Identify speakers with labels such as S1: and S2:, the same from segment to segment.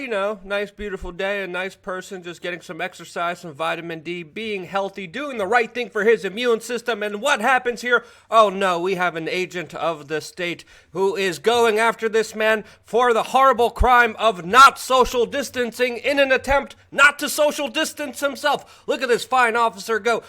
S1: nice beautiful day, a nice person just getting some exercise, some vitamin D, being healthy, doing the right thing for his immune system. And what happens here? Oh no, we have an agent of the state who is going after this man for the horrible crime of not social distancing in an attempt not to social distance himself. Look at this fine officer go.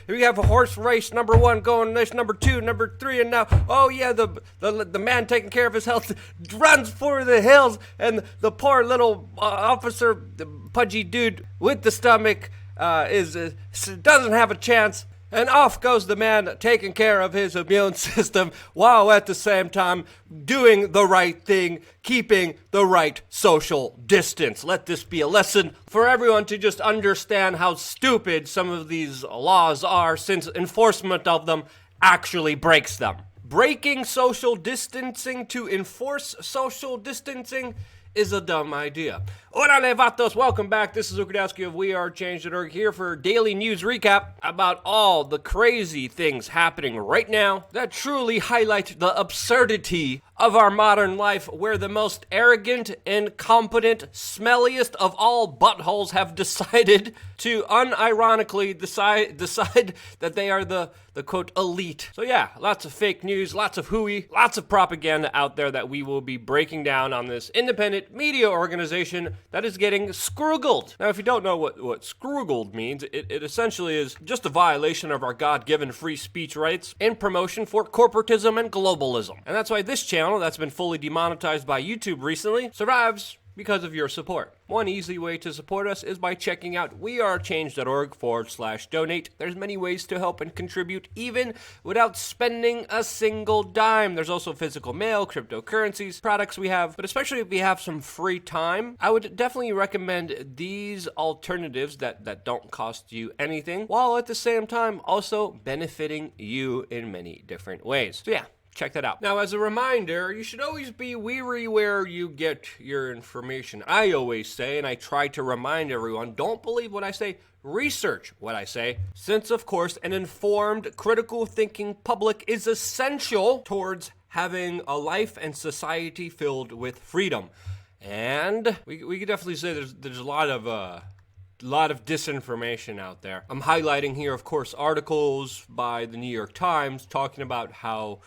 S1: We have a horse race number 1 going, race number 2, number 3, and now, oh yeah, the man taking care of his health runs for the hills, and the poor little officer, the pudgy dude with the stomach, doesn't have a chance. And off goes the man taking care of his immune system while at the same time doing the right thing, keeping the right social distance. Let this be a lesson for everyone to just understand how stupid some of these laws are, since enforcement of them actually breaks them. Breaking social distancing to enforce social distancing is a dumb idea. Orale vatos, welcome back. This is Ukradowski of WeAreChange.org here for a daily news recap about all the crazy things happening right now that truly highlight the absurdity of our modern life, where the most arrogant, incompetent, smelliest of all buttholes have decided to unironically decide that they are the quote elite. So yeah, lots of fake news, lots of hooey, lots of propaganda out there that we will be breaking down on this independent media organization that is getting scroogled. Now, if you don't know what scroogled means, it essentially is just a violation of our God-given free speech rights in promotion for corporatism and globalism. And that's why this channel, that's been fully demonetized by YouTube recently, survives because of your support. One easy way to support us is by checking out wearechange.org/donate. There's many ways to help and contribute even without spending a single dime. There's also physical mail, cryptocurrencies, products we have, but especially if we have some free time, I would definitely recommend these alternatives that don't cost you anything, while at the same time also benefiting you in many different ways. So yeah, check that out. Now, as a reminder, you should always be wary where you get your information. I always say, and I try to remind everyone, don't believe what I say, research what I say, since, of course, an informed, critical thinking public is essential towards having a life and society filled with freedom. And we could definitely say there's a lot of disinformation out there. I'm highlighting here, of course, articles by the New York Times talking about how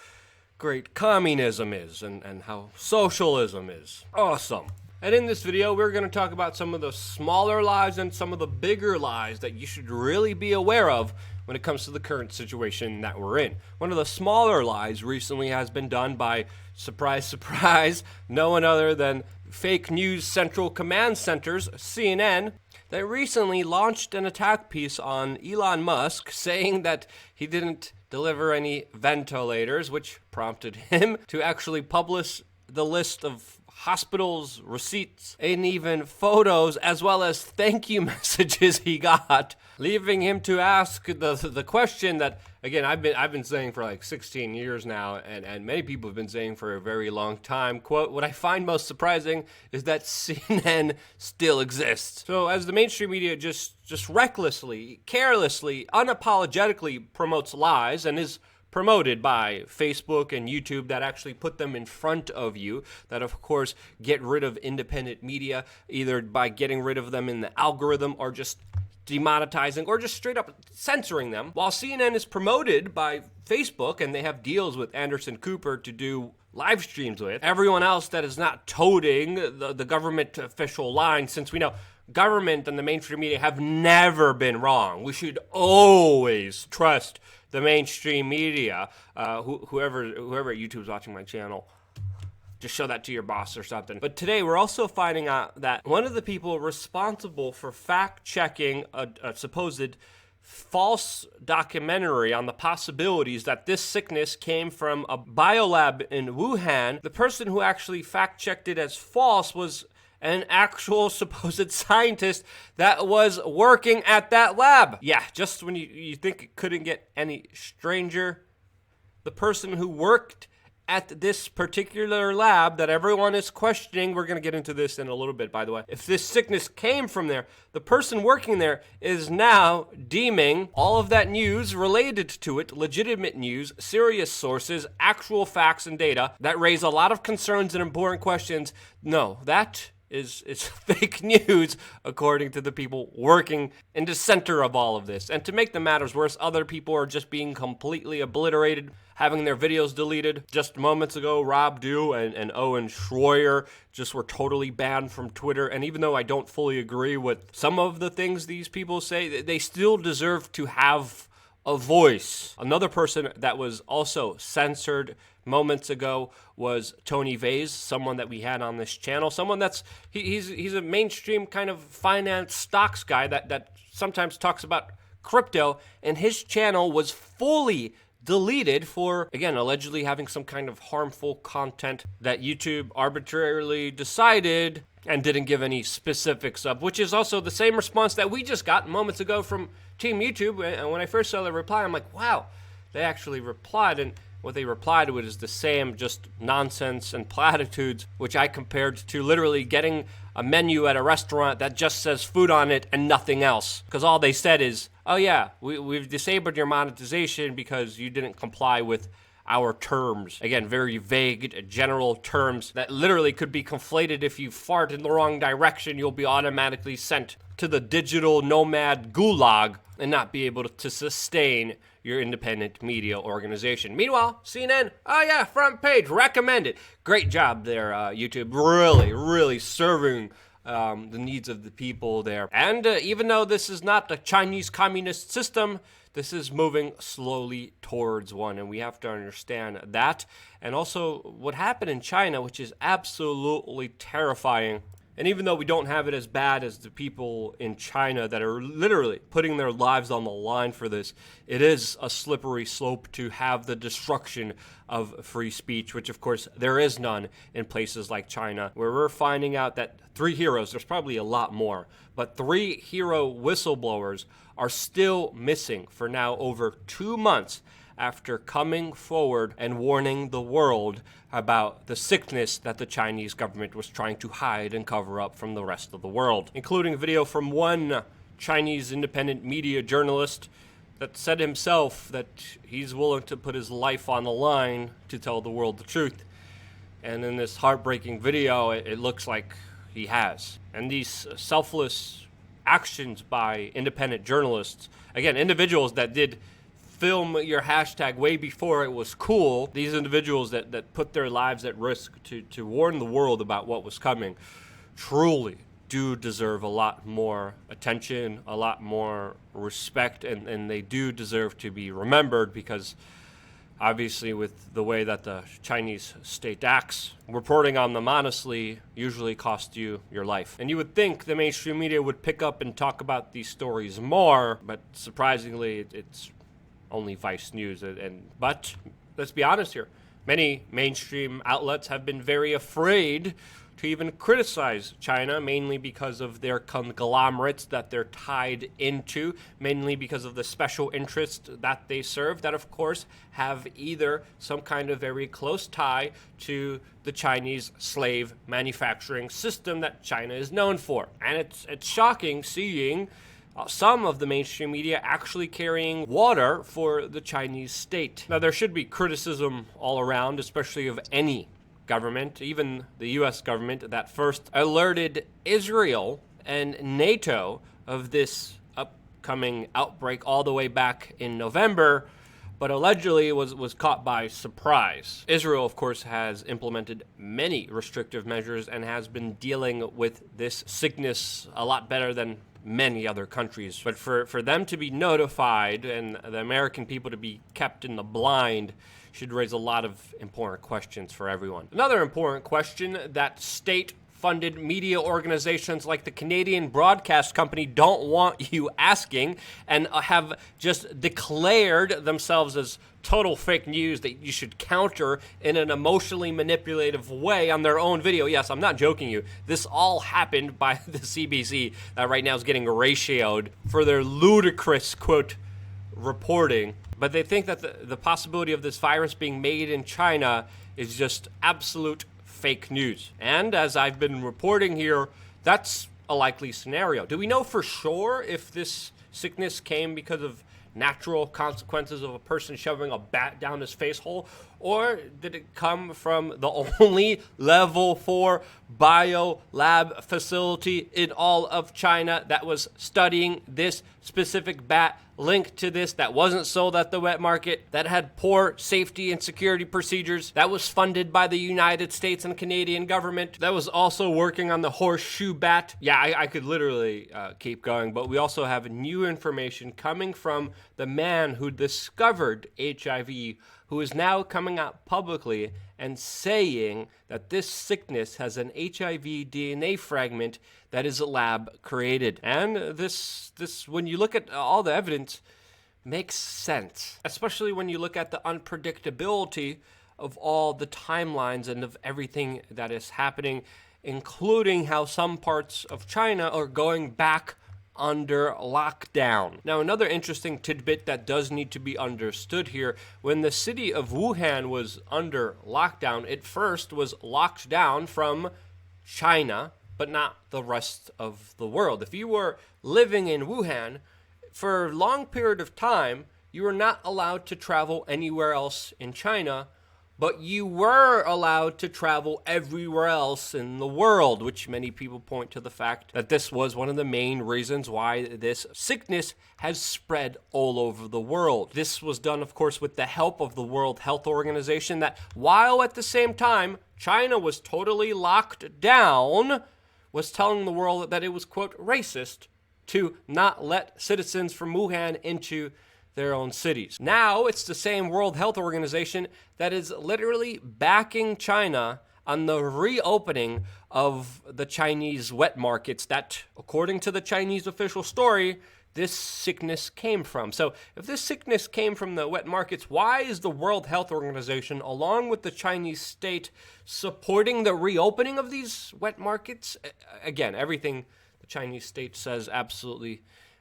S1: great communism is and how socialism is awesome. And in this video, we're going to talk about some of the smaller lies and some of the bigger lies that you should really be aware of when it comes to the current situation that we're in. One of the smaller lies recently has been done by, surprise, surprise, no one other than Fake News Central Command Centers, CNN, that recently launched an attack piece on Elon Musk saying that he didn't deliver any ventilators, which prompted him to actually publish the list of hospitals, receipts, and even photos, as well as thank you messages he got, leaving him to ask the question that, again, I've been saying for like 16 years now, and many people have been saying for a very long time. Quote, what I find most surprising is that CNN still exists. So as the mainstream media just recklessly, carelessly, unapologetically promotes lies and is promoted by Facebook and YouTube that actually put them in front of you, that of course get rid of independent media, either by getting rid of them in the algorithm or just demonetizing or just straight up censoring them, while CNN is promoted by Facebook and they have deals with Anderson Cooper to do live streams with. Everyone else that is not toting the government official line, since we know government and the mainstream media have never been wrong. We should always trust the mainstream media. Whoever at YouTube's watching my channel, just show that to your boss or something. But today we're also finding out that one of the people responsible for fact-checking a supposed false documentary on the possibilities that this sickness came from a biolab in Wuhan, the person who actually fact-checked it as false was an actual supposed scientist that was working at that lab. Yeah, just when you think it couldn't get any stranger, the person who worked at this particular lab that everyone is questioning, we're going to get into this in a little bit, by the way, if this sickness came from there, the person working there is now deeming all of that news related to it legitimate news, serious sources, actual facts and data that raise a lot of concerns and important questions. No, that is fake news, according to the people working in the center of all of this. And to make the matters worse, other people are just being completely obliterated, having their videos deleted. Just moments ago, Rob Dew and Owen Schroyer just were totally banned from Twitter. And even though I don't fully agree with some of the things these people say, they still deserve to have a voice. Another person that was also censored moments ago was Tony Vase, someone that we had on this channel, someone that's he's a mainstream kind of finance stocks guy that sometimes talks about crypto, and his channel was fully deleted for, again, allegedly having some kind of harmful content that YouTube arbitrarily decided and didn't give any specifics of, which is also the same response that we just got moments ago from Team YouTube. And when I first saw the reply, I'm like, wow, they actually replied. And what they replied with is the same, just nonsense and platitudes, which I compared to literally getting a menu at a restaurant that just says food on it and nothing else. Because all they said is, oh yeah, we've disabled your monetization because you didn't comply with our terms. Again, very vague, general terms that literally could be conflated. If you fart in the wrong direction, you'll be automatically sent to the digital nomad gulag and not be able to sustain your independent media organization. Meanwhile, CNN, oh yeah, front page, recommended. Great job there, YouTube. Really serving the needs of the people there. And even though this is not the Chinese communist system, this is moving slowly towards one, and we have to understand that. And also what happened in China, which is absolutely terrifying. And even though we don't have it as bad as the people in China that are literally putting their lives on the line for this, it is a slippery slope to have the destruction of free speech, which of course there is none in places like China, where we're finding out that 3 heroes, there's probably a lot more, but 3 hero whistleblowers are still missing for now over 2 months after coming forward and warning the world about the sickness that the Chinese government was trying to hide and cover up from the rest of the world, including a video from one Chinese independent media journalist that said himself that he's willing to put his life on the line to tell the world the truth. And in this heartbreaking video, it looks like he has. And these selfless actions by independent journalists, again, individuals that did film your hashtag way before it was cool, these individuals that put their lives at risk to warn the world about what was coming, truly do deserve a lot more attention, a lot more respect, and they do deserve to be remembered, because obviously with the way that the Chinese state acts, reporting on them honestly usually costs you your life. And you would think the mainstream media would pick up and talk about these stories more, but surprisingly it's only Vice News. But let's be honest here, many mainstream outlets have been very afraid to even criticize China, mainly because of their conglomerates that they're tied into, mainly because of the special interests that they serve, that of course have either some kind of very close tie to the Chinese slave manufacturing system that China is known for. And it's shocking seeing some of the mainstream media actually carrying water for the Chinese state. Now, there should be criticism all around, especially of any government, even the U.S. government that first alerted Israel and NATO of this upcoming outbreak all the way back in November, but allegedly was caught by surprise. Israel, of course, has implemented many restrictive measures and has been dealing with this sickness a lot better than many other countries. But for them to be notified and the American people to be kept in the blind should raise a lot of important questions for everyone. Another important question that state-funded media organizations like the Canadian Broadcast Company don't want you asking, and have just declared themselves as total fake news that you should counter in an emotionally manipulative way on their own video. Yes, I'm not joking you. This all happened by the CBC that right now is getting ratioed for their ludicrous, quote, reporting. But they think that the possibility of this virus being made in China is just absolute fake news. And as I've been reporting here, that's a likely scenario. Do we know for sure if this sickness came because of natural consequences of a person shoving a bat down his face hole? Or did it come from the only level 4 bio lab facility in all of China that was studying this specific bat linked to this, that wasn't sold at the wet market, that had poor safety and security procedures, that was funded by the United States and Canadian government, that was also working on the horseshoe bat? Yeah, I could literally keep going, but we also have new information coming from the man who discovered HIV, who is now coming out publicly and saying that this sickness has an HIV DNA fragment that is lab created. And this, when you look at all the evidence, makes sense, especially when you look at the unpredictability of all the timelines and of everything that is happening, including how some parts of China are going back under lockdown. Now, another interesting tidbit that does need to be understood here, when the city of Wuhan was under lockdown, it first was locked down from China, but not the rest of the world. If you were living in Wuhan for a long period of time, you were not allowed to travel anywhere else in China, but you were allowed to travel everywhere else in the world, which many people point to the fact that this was one of the main reasons why this sickness has spread all over the world. This was done, of course, with the help of the World Health Organization, that while at the same time China was totally locked down, was telling the world that it was, quote, racist to not let citizens from Wuhan into their own cities. Now it's the same World Health Organization that is literally backing China on the reopening of the Chinese wet markets that, according to the Chinese official story, this sickness came from. So if this sickness came from the wet markets, why is the World Health Organization, along with the Chinese state, supporting the reopening of these wet markets? Again, everything the Chinese state says absolutely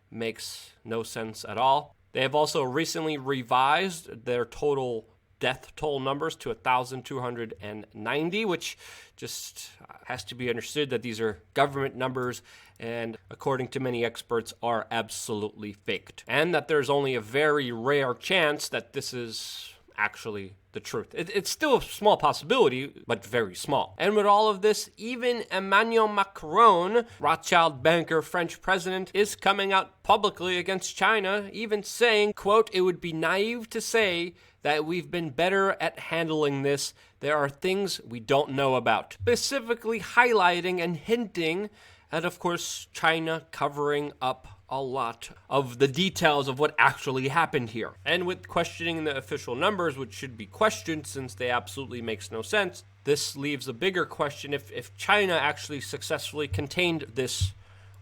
S1: makes no sense at all. They have also recently revised their total death toll numbers to 1,290, which just has to be understood that these are government numbers and, according to many experts, are absolutely faked. And that there's only a very rare chance that this is actually the truth. It's still a small possibility, but very small. And with all of this, even Emmanuel Macron, Rothschild banker, French president, is coming out publicly against China, even saying, quote, "It would be naive to say that we've been better at handling this. There are things we don't know about." Specifically highlighting and hinting at, of course, China covering up a lot of the details of what actually happened here. And with questioning the official numbers, which should be questioned since they absolutely makes no sense, this leaves a bigger question if China actually successfully contained this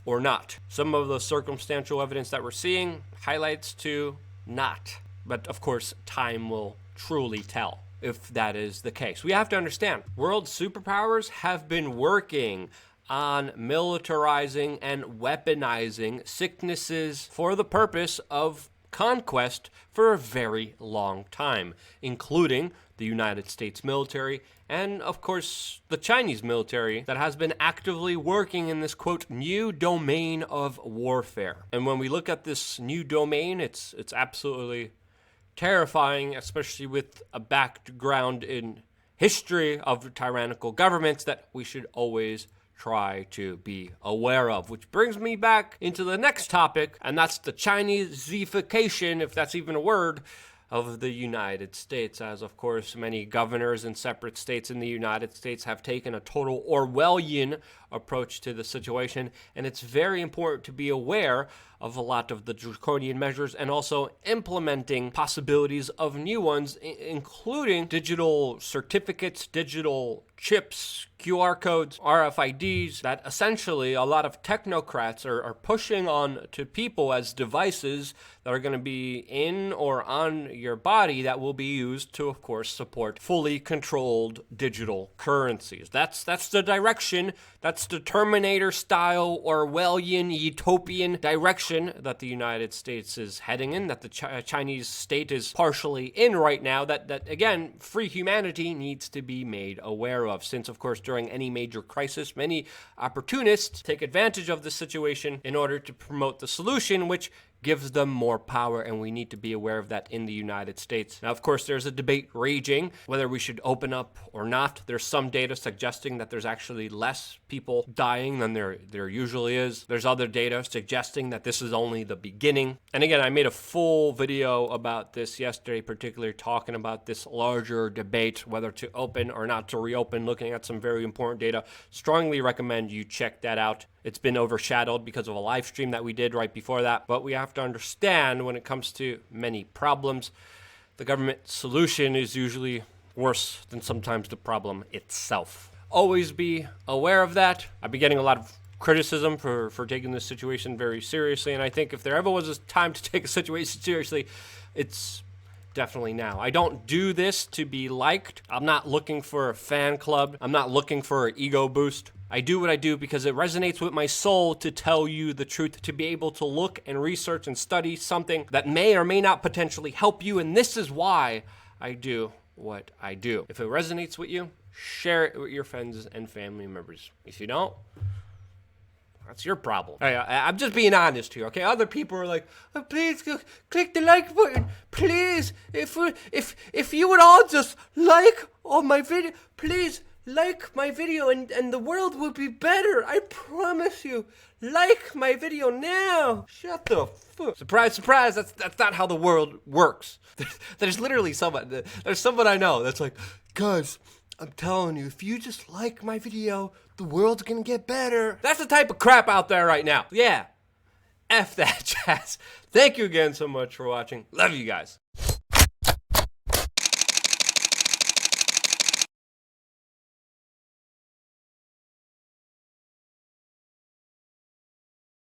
S1: or not. Some of the circumstantial evidence that we're seeing highlights to not. But of course, time will truly tell if that is the case. We have to understand, world superpowers have been working on militarizing and weaponizing sicknesses for the purpose of conquest for a very long time, including the United States military and, of course, the Chinese military that has been actively working in this, quote, new domain of warfare. And when we look at this new domain, it's absolutely terrifying, especially with a background in history of tyrannical governments that we should always try to be aware of. Which brings me back into the next topic, and that's the Chinesification, if that's even a word, of the United States, as of course many governors in separate states in the United States have taken a total Orwellian approach to the situation, and it's very important to be aware of a lot of the draconian measures and also implementing possibilities of new ones, including digital certificates, digital chips, QR codes, RFIDs, that essentially a lot of technocrats are pushing on to people as devices that are going to be in or on your body that will be used to, of course, support fully controlled digital currencies. That's the direction, that's the Terminator-style Orwellian utopian direction that the United States is heading in, that the Chinese state is partially in right now, that again, free humanity needs to be made aware of, since, of course, during any major crisis, many opportunists take advantage of the situation in order to promote the solution, which gives them more power, and we need to be aware of that in the United States. Now, of course, there's a debate raging whether we should open up or not. There's some data suggesting that there's actually less people dying than there usually is. There's other data suggesting that this is only the beginning. And again, I made a full video about this yesterday, particularly talking about this larger debate, whether to open or not to reopen, looking at some very important data. Strongly recommend you check that out. It's been overshadowed because of a live stream that we did right before that. But we have to understand when it comes to many problems, the government solution is usually worse than sometimes the problem itself. Always be aware of that. I've been getting a lot of criticism for taking this situation very seriously, and I think if there ever was a time to take a situation seriously, it's definitely now. I don't do this to be liked. I'm not looking for a fan club. I'm not looking for an ego boost. I do what I do because it resonates with my soul to tell you the truth, to be able to look and research and study something that may or may not potentially help you, and this is why I do what I do. If it resonates with you, share it with your friends and family members. If you don't, that's your problem. I'm just being honest here, okay? Other people are like, oh, please click the like button. Please, if you would all just like on my video, please like my video and the world will be better. I promise you. Like my video now. Shut the fuck. Surprise, surprise. That's not how the world works. There's literally someone I know that's like, guys, I'm telling you, if you just like my video, the world's gonna get better. That's the type of crap out there right now. Yeah. F that, Chaz. Thank you again so much for watching. Love you guys.